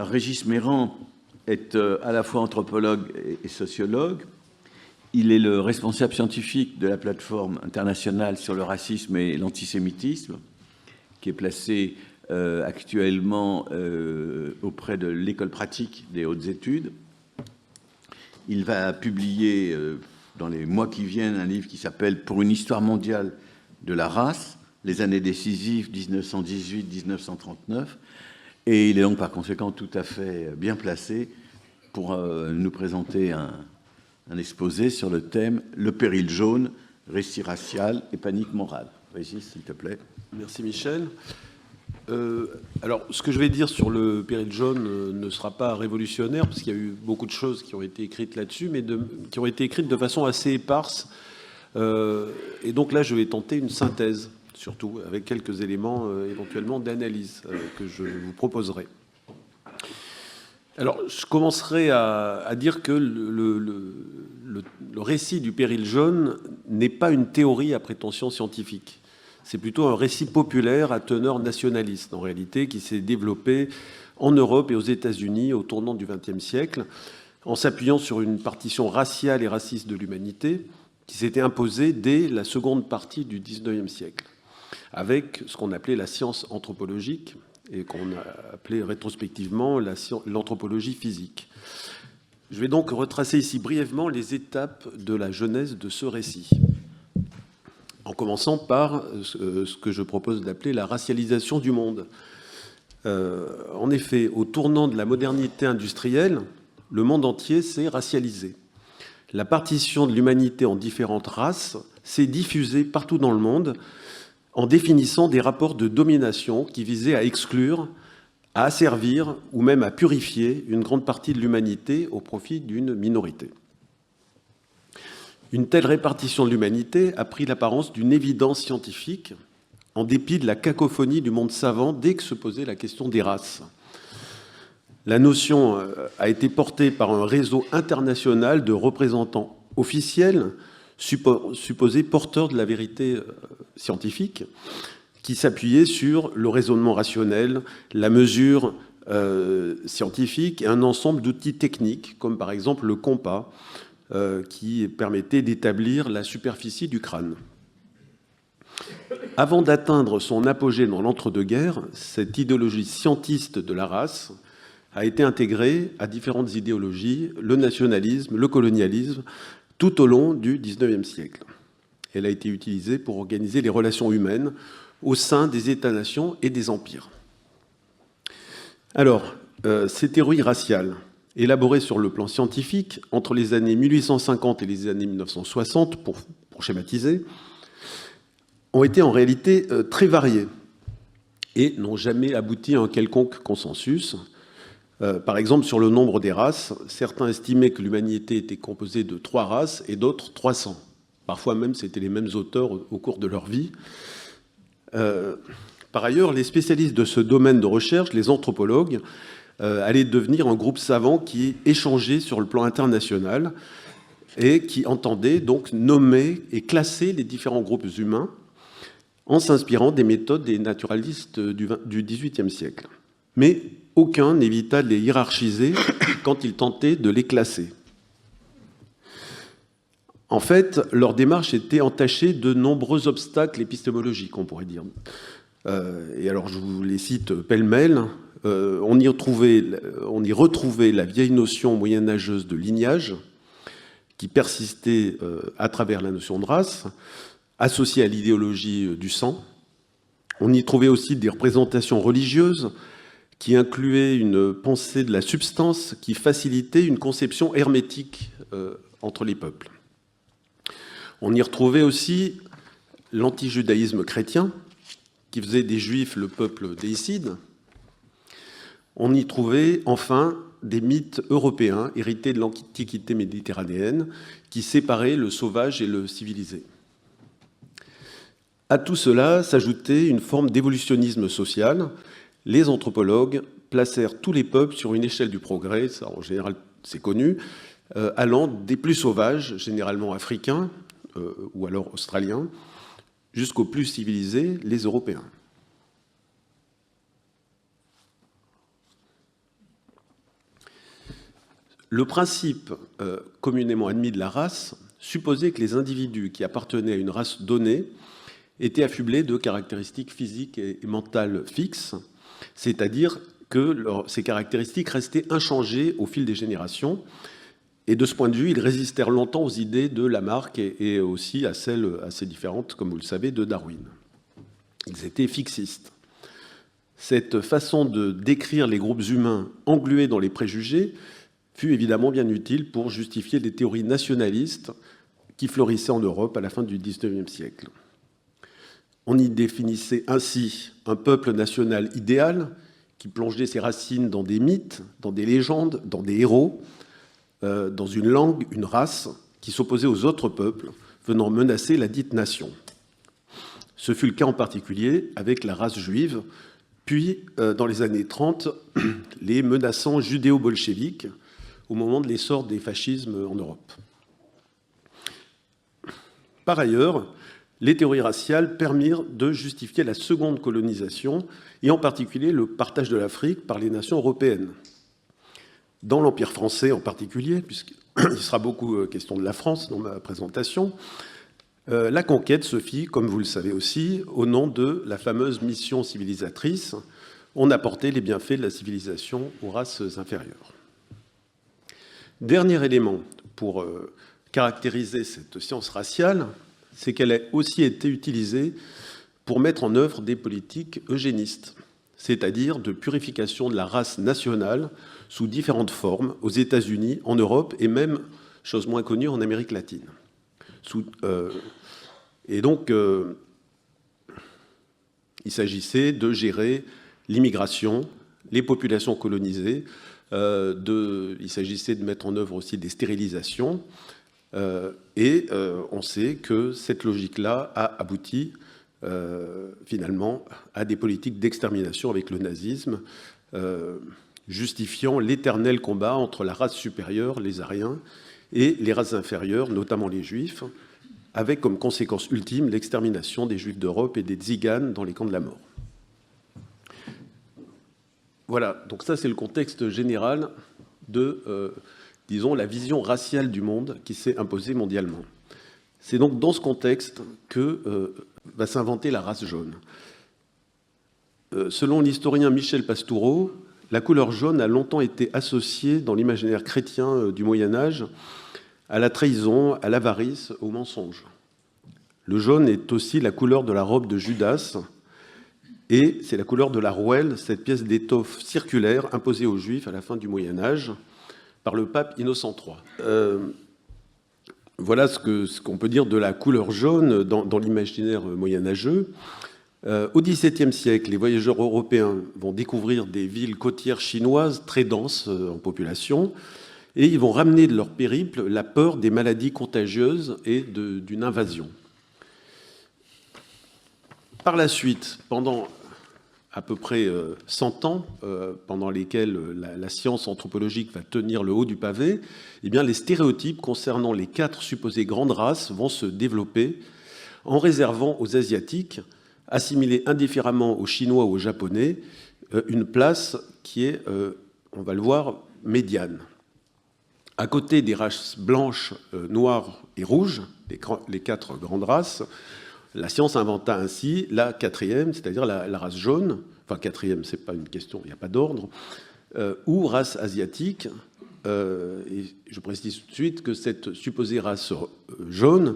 Régis Mérand est à la fois anthropologue et sociologue. Il est le responsable scientifique de la plateforme internationale sur le racisme et l'antisémitisme, qui est placée actuellement auprès de l'École pratique des hautes études. Il va publier dans les mois qui viennent un livre qui s'appelle « Pour une histoire mondiale de la race, les années décisives 1918-1939 ». Et il est donc par conséquent tout à fait bien placé pour nous présenter un exposé sur le thème « Le péril jaune, récit racial et panique morale ». Régis, s'il te plaît. Merci Michel. Alors, ce que je vais dire sur le péril jaune ne sera pas révolutionnaire, parce qu'il y a eu beaucoup de choses qui ont été écrites là-dessus, mais qui ont été écrites de façon assez éparse. Et donc là, je vais tenter une synthèse, surtout, avec quelques éléments éventuellement d'analyse que je vous proposerai. Alors, je commencerai à dire que le récit du péril jaune n'est pas une théorie à prétention scientifique. C'est plutôt un récit populaire à teneur nationaliste, en réalité, qui s'est développé en Europe et aux États-Unis au tournant du XXe siècle, en s'appuyant sur une partition raciale et raciste de l'humanité qui s'était imposée dès la seconde partie du XIXe siècle, avec ce qu'on appelait la science anthropologique et qu'on a appelé rétrospectivement l'anthropologie physique. Je vais donc retracer ici brièvement les étapes de la genèse de ce récit, en commençant par ce que je propose d'appeler la racialisation du monde. En effet, au tournant de la modernité industrielle, le monde entier s'est racialisé. La partition de l'humanité en différentes races s'est diffusée partout dans le monde en définissant des rapports de domination qui visaient à exclure, à asservir ou même à purifier une grande partie de l'humanité au profit d'une minorité. Une telle répartition de l'humanité a pris l'apparence d'une évidence scientifique, en dépit de la cacophonie du monde savant dès que se posait la question des races. La notion a été portée par un réseau international de représentants officiels, supposés porteurs de la vérité scientifique, qui s'appuyaient sur le raisonnement rationnel, la mesure scientifique et un ensemble d'outils techniques, comme par exemple le compas, qui permettait d'établir la superficie du crâne. Avant d'atteindre son apogée dans l'entre-deux-guerres, cette idéologie scientiste de la race a été intégrée à différentes idéologies, le nationalisme, le colonialisme, tout au long du XIXe siècle. Elle a été utilisée pour organiser les relations humaines au sein des États-nations et des empires. Alors, ces théories raciales, élaborées sur le plan scientifique entre les années 1850 et les années 1960, pour schématiser, ont été en réalité très variées et n'ont jamais abouti à un quelconque consensus. Par exemple, sur le nombre des races, certains estimaient que l'humanité était composée de 3 races et d'autres 300. Parfois même, c'était les mêmes auteurs au cours de leur vie. Par ailleurs, les spécialistes de ce domaine de recherche, les anthropologues, allait devenir un groupe savant qui échangeait sur le plan international et qui entendait donc nommer et classer les différents groupes humains en s'inspirant des méthodes des naturalistes du XVIIIe siècle. Mais aucun n'évita de les hiérarchiser quand ils tentaient de les classer. En fait, leur démarche était entachée de nombreux obstacles épistémologiques, on pourrait dire. Et alors, je vous les cite pêle-mêle. On y retrouvait la vieille notion moyenâgeuse de lignage, qui persistait à travers la notion de race, associée à l'idéologie du sang. On y trouvait aussi des représentations religieuses qui incluaient une pensée de la substance qui facilitait une conception hermétique entre les peuples. On y retrouvait aussi l'antijudaïsme chrétien, qui faisait des Juifs le peuple déicide. On y trouvait enfin des mythes européens hérités de l'Antiquité méditerranéenne qui séparaient le sauvage et le civilisé. À tout cela s'ajoutait une forme d'évolutionnisme social. Les anthropologues placèrent tous les peuples sur une échelle du progrès, ça en général c'est connu, allant des plus sauvages, généralement africains ou alors australiens, jusqu'aux plus civilisés, les Européens. Le principe communément admis de la race supposait que les individus qui appartenaient à une race donnée étaient affublés de caractéristiques physiques et mentales fixes, c'est-à-dire que ces caractéristiques restaient inchangées au fil des générations. Et de ce point de vue, ils résistèrent longtemps aux idées de Lamarck et aussi à celles assez différentes, comme vous le savez, de Darwin. Ils étaient fixistes. Cette façon de décrire les groupes humains englués dans les préjugés fut évidemment bien utile pour justifier les théories nationalistes qui fleurissaient en Europe à la fin du XIXe siècle. On y définissait ainsi un peuple national idéal qui plongeait ses racines dans des mythes, dans des légendes, dans des héros, dans une langue, une race qui s'opposait aux autres peuples venant menacer la dite nation. Ce fut le cas en particulier avec la race juive, puis dans les années 30, les menaçants judéo-bolcheviques au moment de l'essor des fascismes en Europe. Par ailleurs, les théories raciales permirent de justifier la seconde colonisation et en particulier le partage de l'Afrique par les nations européennes. Dans l'Empire français en particulier, puisqu'il sera beaucoup question de la France dans ma présentation, la conquête se fit, comme vous le savez aussi, au nom de la fameuse mission civilisatrice. On apportait les bienfaits de la civilisation aux races inférieures. Dernier élément pour caractériser cette science raciale, c'est qu'elle a aussi été utilisée pour mettre en œuvre des politiques eugénistes, c'est-à-dire de purification de la race nationale sous différentes formes aux États-Unis, en Europe et même, chose moins connue, en Amérique latine. Et donc, il s'agissait de gérer l'immigration, les populations colonisées, il s'agissait de mettre en œuvre aussi des stérilisations, et on sait que cette logique-là a abouti finalement à des politiques d'extermination avec le nazisme, justifiant l'éternel combat entre la race supérieure, les Aryens, et les races inférieures, notamment les Juifs, avec comme conséquence ultime l'extermination des Juifs d'Europe et des Tziganes dans les camps de la mort. Voilà, donc ça c'est le contexte général de, disons, la vision raciale du monde qui s'est imposée mondialement. C'est donc dans ce contexte que va s'inventer la race jaune. Selon l'historien Michel Pastoureau, la couleur jaune a longtemps été associée dans l'imaginaire chrétien du Moyen-Âge à la trahison, à l'avarice, au mensonge. Le jaune est aussi la couleur de la robe de Judas, et c'est la couleur de la rouelle, cette pièce d'étoffe circulaire imposée aux Juifs à la fin du Moyen-Âge par le pape Innocent III. Voilà ce qu'on peut dire de la couleur jaune dans l'imaginaire moyenâgeux. Au XVIIe siècle, les voyageurs européens vont découvrir des villes côtières chinoises très denses en population, et ils vont ramener de leur périple la peur des maladies contagieuses et d'une invasion. Par la suite, pendant à peu près 100 ans, pendant lesquels la science anthropologique va tenir le haut du pavé, eh bien, les stéréotypes concernant les 4 supposées grandes races vont se développer en réservant aux Asiatiques, assimilés indifféremment aux Chinois ou aux Japonais, une place qui est, on va le voir, médiane. À côté des races blanches, noires et rouges, les 4 grandes races, la science inventa ainsi la 4e, c'est-à-dire la race jaune, enfin 4e, c'est pas une question, il n'y a pas d'ordre, ou race asiatique. Et je précise tout de suite que cette supposée race jaune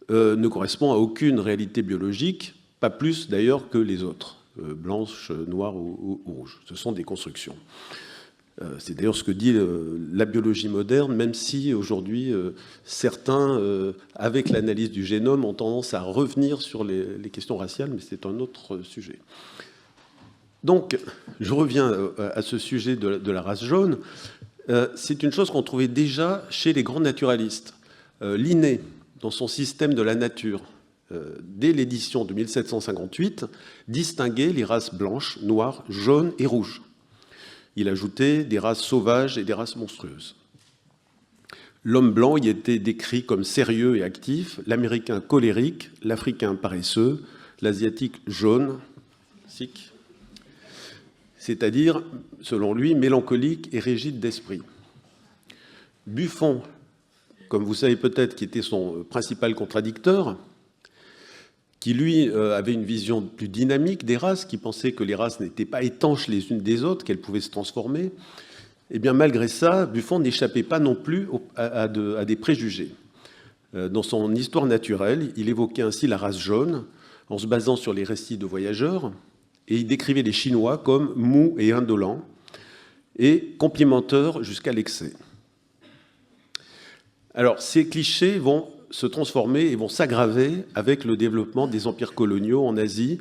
ne correspond à aucune réalité biologique, pas plus d'ailleurs que les autres, blanches, noires ou rouges. Ce sont des constructions. C'est d'ailleurs ce que dit la biologie moderne, même si aujourd'hui certains, avec l'analyse du génome, ont tendance à revenir sur les questions raciales, mais c'est un autre sujet. Donc, je reviens à ce sujet de la race jaune. C'est une chose qu'on trouvait déjà chez les grands naturalistes. Linné, dans son système de la nature, dès l'édition de 1758, distinguait les races blanches, noires, jaunes et rouges. Il ajoutait des races sauvages et des races monstrueuses. L'homme blanc y était décrit comme sérieux et actif, l'américain colérique, l'africain paresseux, l'asiatique jaune, c'est-à-dire, selon lui, mélancolique et rigide d'esprit. Buffon, comme vous savez peut-être, qui était son principal contradicteur, qui lui avait une vision plus dynamique des races, qui pensait que les races n'étaient pas étanches les unes des autres, qu'elles pouvaient se transformer, eh bien malgré ça, Buffon n'échappait pas non plus à des préjugés. Dans son Histoire naturelle, il évoquait ainsi la race jaune, en se basant sur les récits de voyageurs, et il décrivait les Chinois comme mous et indolents, et complimenteurs jusqu'à l'excès. Alors, ces clichés vont se transformer et vont s'aggraver avec le développement des empires coloniaux en Asie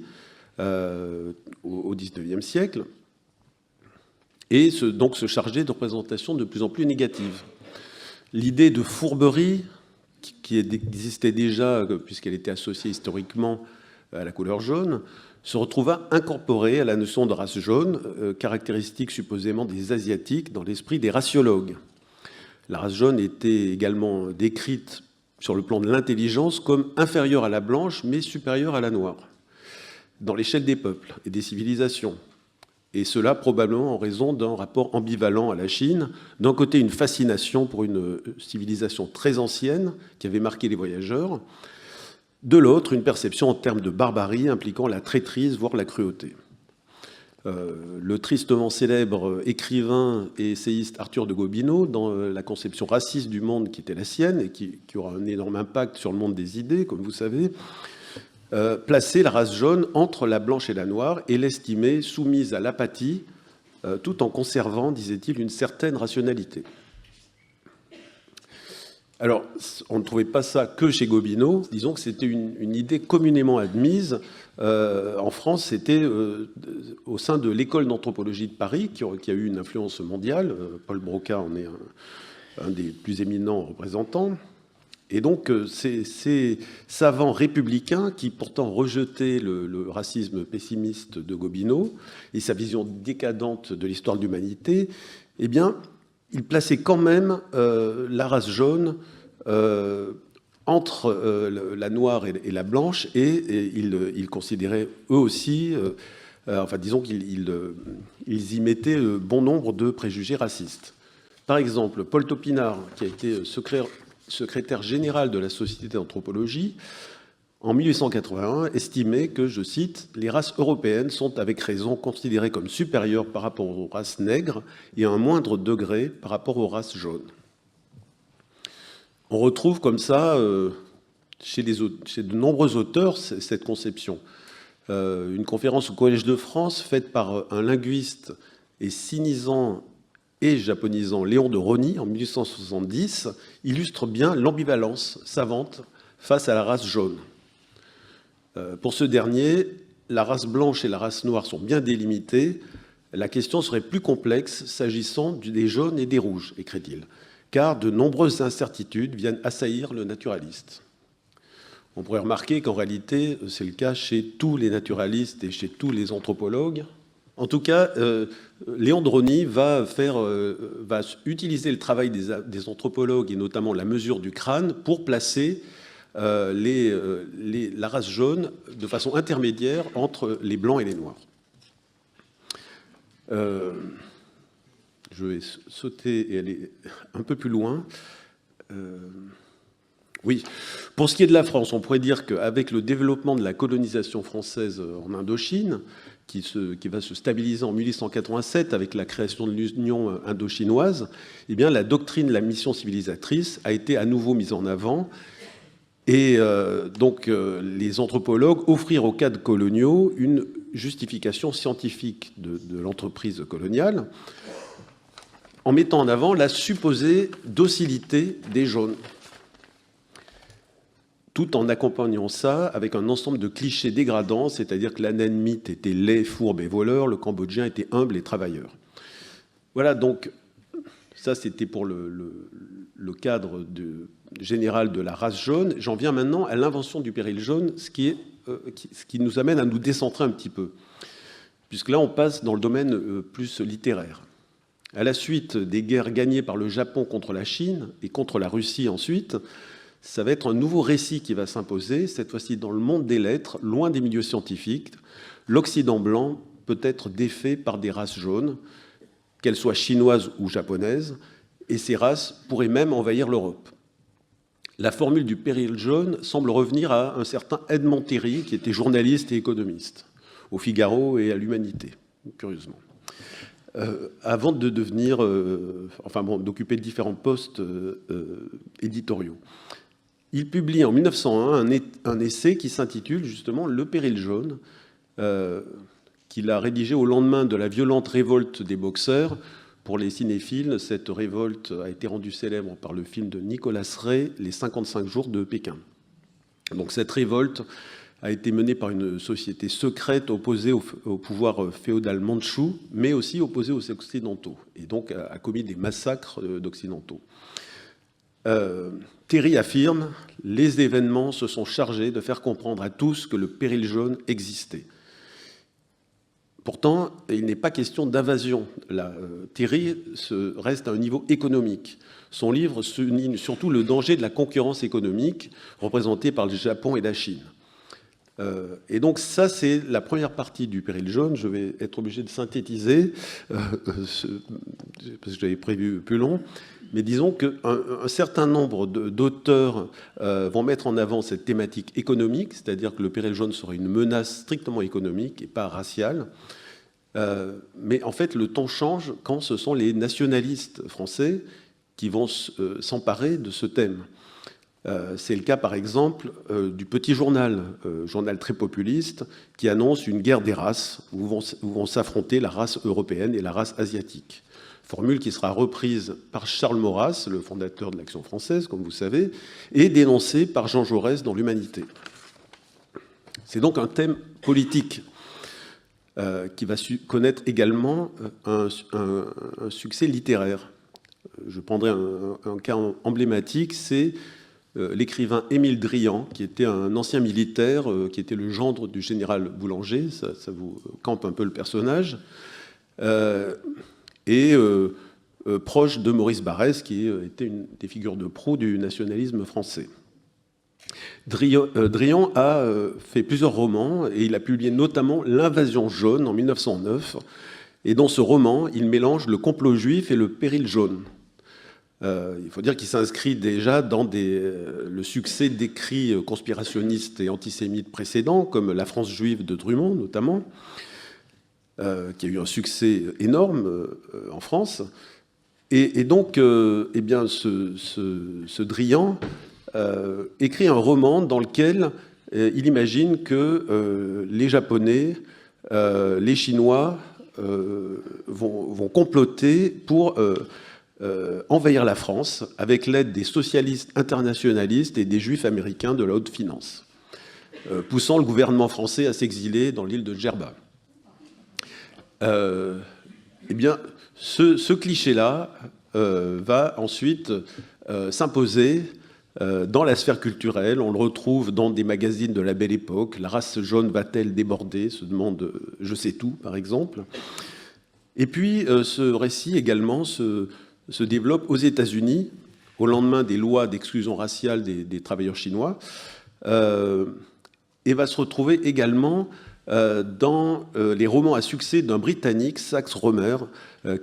au XIXe siècle, et donc se charger de représentations de plus en plus négatives. L'idée de fourberie, qui existait déjà, puisqu'elle était associée historiquement à la couleur jaune, se retrouva incorporée à la notion de race jaune, caractéristique supposément des Asiatiques dans l'esprit des raciologues. La race jaune était également décrite sur le plan de l'intelligence comme inférieure à la blanche, mais supérieure à la noire, dans l'échelle des peuples et des civilisations. Et cela probablement en raison d'un rapport ambivalent à la Chine. D'un côté, une fascination pour une civilisation très ancienne qui avait marqué les voyageurs. De l'autre, une perception en termes de barbarie impliquant la traîtrise, voire la cruauté. Le tristement célèbre écrivain et essayiste Arthur de Gobineau, dans la conception raciste du monde qui était la sienne et qui aura un énorme impact sur le monde des idées, comme vous savez, plaçait la race jaune entre la blanche et la noire et l'estimait soumise à l'apathie, tout en conservant, disait-il, une certaine rationalité. Alors, on ne trouvait pas ça que chez Gobineau. Disons que c'était une idée communément admise. En France, c'était au sein de l'école d'anthropologie de Paris, qui a eu une influence mondiale. Paul Broca en est un des plus éminents représentants. Et donc, ces savants républicains qui pourtant rejetaient le racisme pessimiste de Gobineau et sa vision décadente de l'histoire de l'humanité, eh bien, ils plaçaient quand même la race jaune entre la noire et la blanche, et ils considéraient eux aussi, enfin disons qu'ils y mettaient bon nombre de préjugés racistes. Par exemple, Paul Topinard, qui a été secrétaire général de la Société d'anthropologie, en 1881, estimait que, je cite, « les races européennes sont avec raison considérées comme supérieures par rapport aux races nègres et à un moindre degré par rapport aux races jaunes ». On retrouve comme ça, chez de nombreux auteurs, cette conception. Une conférence au Collège de France, faite par un linguiste et cynisant et japonisant Léon de Rosny en 1870, illustre bien l'ambivalence savante face à la race jaune. Pour ce dernier, la race blanche et la race noire sont bien délimitées. La question serait plus complexe s'agissant des jaunes et des rouges, écrit-il, car de nombreuses incertitudes viennent assaillir le naturaliste. On pourrait remarquer qu'en réalité, c'est le cas chez tous les naturalistes et chez tous les anthropologues. En tout cas, Léon de Rosny va utiliser le travail des anthropologues et notamment la mesure du crâne pour placer la race jaune de façon intermédiaire entre les blancs et les noirs. Je vais sauter et aller un peu plus loin. Oui, pour ce qui est de la France, on pourrait dire qu'avec le développement de la colonisation française en Indochine, qui va se stabiliser en 1887 avec la création de l'Union indo-chinoise, eh bien, la doctrine de la mission civilisatrice a été à nouveau mise en avant. Et donc, les anthropologues offrirent aux cadres coloniaux une justification scientifique de l'entreprise coloniale en mettant en avant la supposée docilité des jaunes, tout en accompagnant ça avec un ensemble de clichés dégradants, c'est-à-dire que l'Annamite était laid, fourbe et voleur, le Cambodgien était humble et travailleur. Voilà, donc, ça c'était pour le cadre général de la race jaune. J'en viens maintenant à l'invention du péril jaune, ce qui nous amène à nous décentrer un petit peu, puisque là on passe dans le domaine plus littéraire. À la suite des guerres gagnées par le Japon contre la Chine et contre la Russie ensuite, ça va être un nouveau récit qui va s'imposer, cette fois-ci dans le monde des lettres, loin des milieux scientifiques. L'Occident blanc peut être défait par des races jaunes, qu'elles soient chinoises ou japonaises, et ces races pourraient même envahir l'Europe. La formule du péril jaune semble revenir à un certain Edmond Terry, qui était journaliste et économiste, au Figaro et à l'Humanité, curieusement. Avant de devenir, d'occuper différents postes éditoriaux. Il publie en 1901 un essai qui s'intitule justement « Le péril jaune », qu'il a rédigé au lendemain de la violente révolte des Boxers. Pour les cinéphiles, cette révolte a été rendue célèbre par le film de Nicolas Ray, Les 55 jours de Pékin. Donc cette révolte a été menée par une société secrète opposée au pouvoir féodal mandchou, mais aussi opposée aux Occidentaux, et donc a commis des massacres d'Occidentaux. Terry affirme « Les événements se sont chargés de faire comprendre à tous que le péril jaune existait ». Pourtant, il n'est pas question d'invasion. Terry reste à un niveau économique. Son livre souligne surtout le danger de la concurrence économique représentée par le Japon et la Chine. Et donc ça, c'est la première partie du péril jaune. Je vais être obligé de synthétiser, parce que j'avais prévu plus long. Mais disons qu'un certain nombre d'auteurs vont mettre en avant cette thématique économique, c'est-à-dire que le péril jaune serait une menace strictement économique et pas raciale. Mais en fait, le ton change quand ce sont les nationalistes français qui vont s'emparer de ce thème. C'est le cas, par exemple, du Petit Journal, journal très populiste, qui annonce une guerre des races, où vont s'affronter la race européenne et la race asiatique. Formule qui sera reprise par Charles Maurras, le fondateur de l'Action française, comme vous savez, et dénoncée par Jean Jaurès dans l'Humanité. C'est donc un thème politique qui va connaître également un succès littéraire. Je prendrai un cas emblématique, c'est l'écrivain Émile Drian, qui était un ancien militaire, qui était le gendre du général Boulanger, ça vous campe un peu le personnage, et proche de Maurice Barrès, qui était une des figures de proue du nationalisme français. Drian a fait plusieurs romans, et il a publié notamment L'Invasion jaune en 1909, et dans ce roman, il mélange le complot juif et le péril jaune. Il faut dire qu'il s'inscrit déjà dans le succès d'écrits conspirationnistes et antisémites précédents, comme La France juive de Drummond, notamment, qui a eu un succès énorme en France. Et donc, eh bien, ce Drian écrit un roman dans lequel il imagine que les Japonais, les Chinois vont comploter pour envahir la France avec l'aide des socialistes internationalistes et des juifs américains de la haute finance, poussant le gouvernement français à s'exiler dans l'île de Djerba. Eh bien, ce cliché-là va ensuite s'imposer dans la sphère culturelle. On le retrouve dans des magazines de la Belle Époque. La race jaune va-t-elle déborder, se demande Je sais tout, par exemple. Et puis, ce récit également se développe aux États-Unis, au lendemain des lois d'exclusion raciale des travailleurs chinois, et va se retrouver également dans les romans à succès d'un Britannique, Sax Rohmer,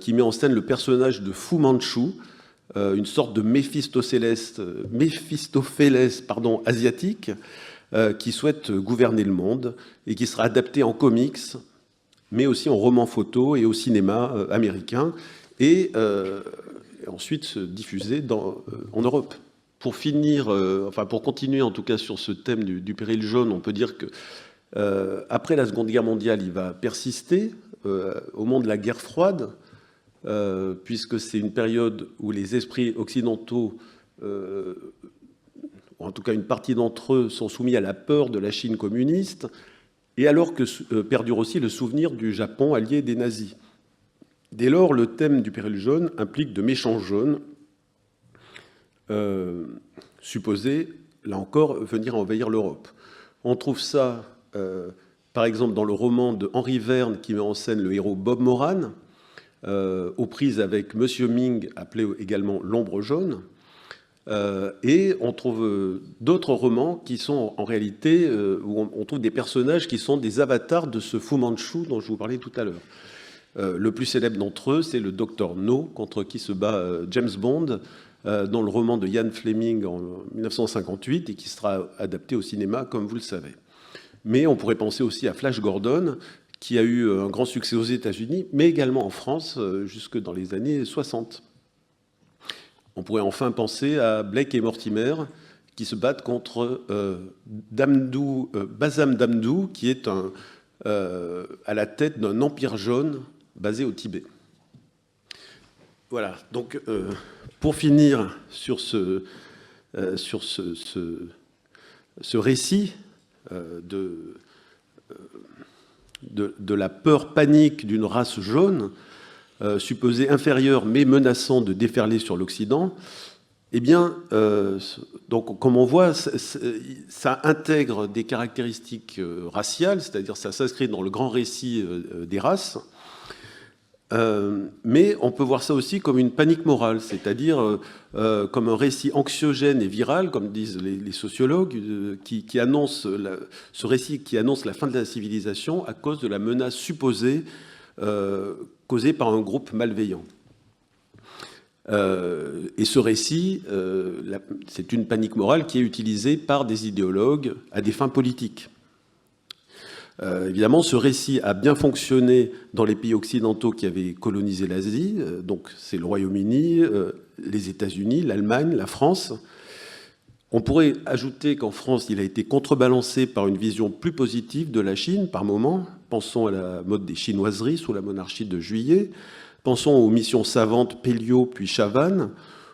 qui met en scène le personnage de Fu Manchu, une sorte de Méphistophélès asiatique, qui souhaite gouverner le monde et qui sera adapté en comics, mais aussi en roman photo et au cinéma américain, et ensuite diffusé en Europe. Pour finir, pour continuer en tout cas sur ce thème du péril jaune, on peut dire que après la Seconde Guerre mondiale, il va persister au moment de la guerre froide, puisque c'est une période où les esprits occidentaux, ou en tout cas une partie d'entre eux, sont soumis à la peur de la Chine communiste, et alors que perdure aussi le souvenir du Japon allié des nazis. Dès lors, le thème du péril jaune implique de méchants jaunes, supposés, là encore, venir envahir l'Europe. On trouve ça, par exemple, dans le roman de Henri Verne, qui met en scène le héros Bob Moran, aux prises avec Monsieur Ming, appelé également L'Ombre jaune. Et on trouve d'autres romans qui sont en réalité, où on trouve des personnages qui sont des avatars de ce Fu Manchu dont je vous parlais tout à l'heure. Le plus célèbre d'entre eux, c'est le Dr No, contre qui se bat James Bond, dans le roman de Ian Fleming en 1958, et qui sera adapté au cinéma, comme vous le savez. Mais on pourrait penser aussi à Flash Gordon, qui a eu un grand succès aux États-Unis, mais également en France, jusque dans les années 60. On pourrait enfin penser à Blake et Mortimer, qui se battent contre Bazam Damdou, qui est à la tête d'un empire jaune basé au Tibet. Voilà, donc pour finir sur ce récit de la peur panique d'une race jaune, supposée inférieure mais menaçant de déferler sur l'Occident, eh bien, donc, comme on voit, ça intègre des caractéristiques raciales, c'est-à-dire ça s'inscrit dans le grand récit des races, mais on peut voir ça aussi comme une panique morale, c'est-à-dire comme un récit anxiogène et viral, comme disent les sociologues, qui annonce ce récit qui annonce la fin de la civilisation à cause de la menace supposée causée par un groupe malveillant. Et ce récit, c'est une panique morale qui est utilisée par des idéologues à des fins politiques. Évidemment, ce récit a bien fonctionné dans les pays occidentaux qui avaient colonisé l'Asie, donc c'est le Royaume-Uni, les États-Unis, l'Allemagne, la France. On pourrait ajouter qu'en France, il a été contrebalancé par une vision plus positive de la Chine par moment. Pensons à la mode des chinoiseries sous la monarchie de Juillet. Pensons aux missions savantes Pelliot puis Chavannes,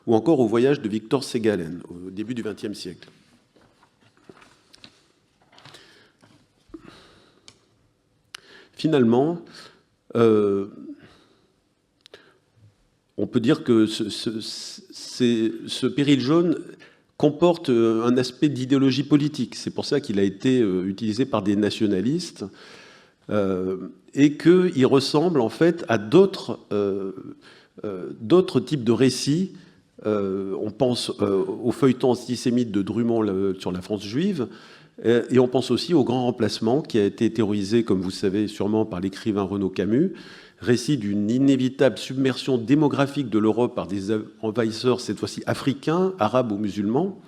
ou encore au voyage de Victor Ségalen au début du XXe siècle. Finalement, on peut dire que ce péril jaune comporte un aspect d'idéologie politique. C'est pour ça qu'il a été utilisé par des nationalistes et qu'il ressemble en fait à d'autres types de récits. On pense au feuilleton antisémite de Drummond sur la France juive, et on pense aussi au Grand Remplacement, qui a été théorisé, comme vous savez sûrement, par l'écrivain Renaud Camus, récit d'une inévitable submersion démographique de l'Europe par des envahisseurs, cette fois-ci africains, arabes ou musulmans.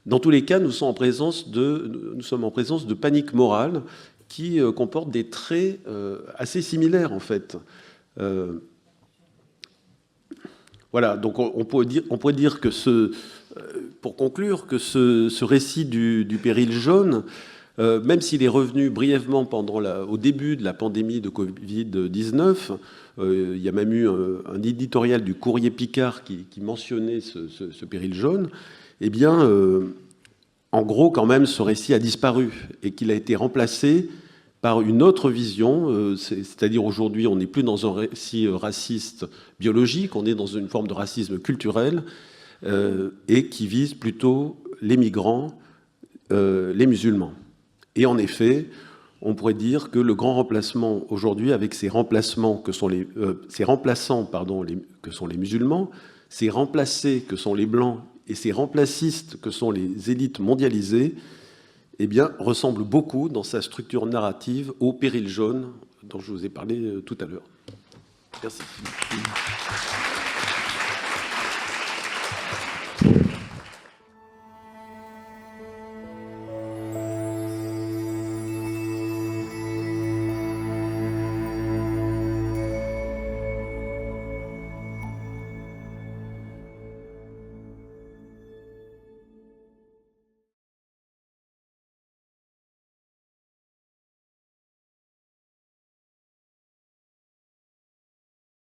Dans tous les cas, nous sommes en présence de panique morale qui comporte des traits assez similaires, en fait. Voilà, donc on pourrait dire que pour conclure, que ce récit du péril jaune, même s'il est revenu brièvement au début de la pandémie de Covid-19, il y a même eu un éditorial du Courrier Picard qui mentionnait ce péril jaune, eh bien, en gros, quand même, ce récit a disparu et qu'il a été remplacé par une autre vision, c'est-à-dire aujourd'hui, on n'est plus dans un récit raciste biologique, on est dans une forme de racisme culturel, et qui vise plutôt les migrants, les musulmans. Et en effet, on pourrait dire que le grand remplacement aujourd'hui, avec ses remplaçants que sont les musulmans, ses remplacés que sont les blancs et ses remplacistes que sont les élites mondialisées, eh bien, ressemble beaucoup dans sa structure narrative au péril jaune dont je vous ai parlé tout à l'heure. Merci.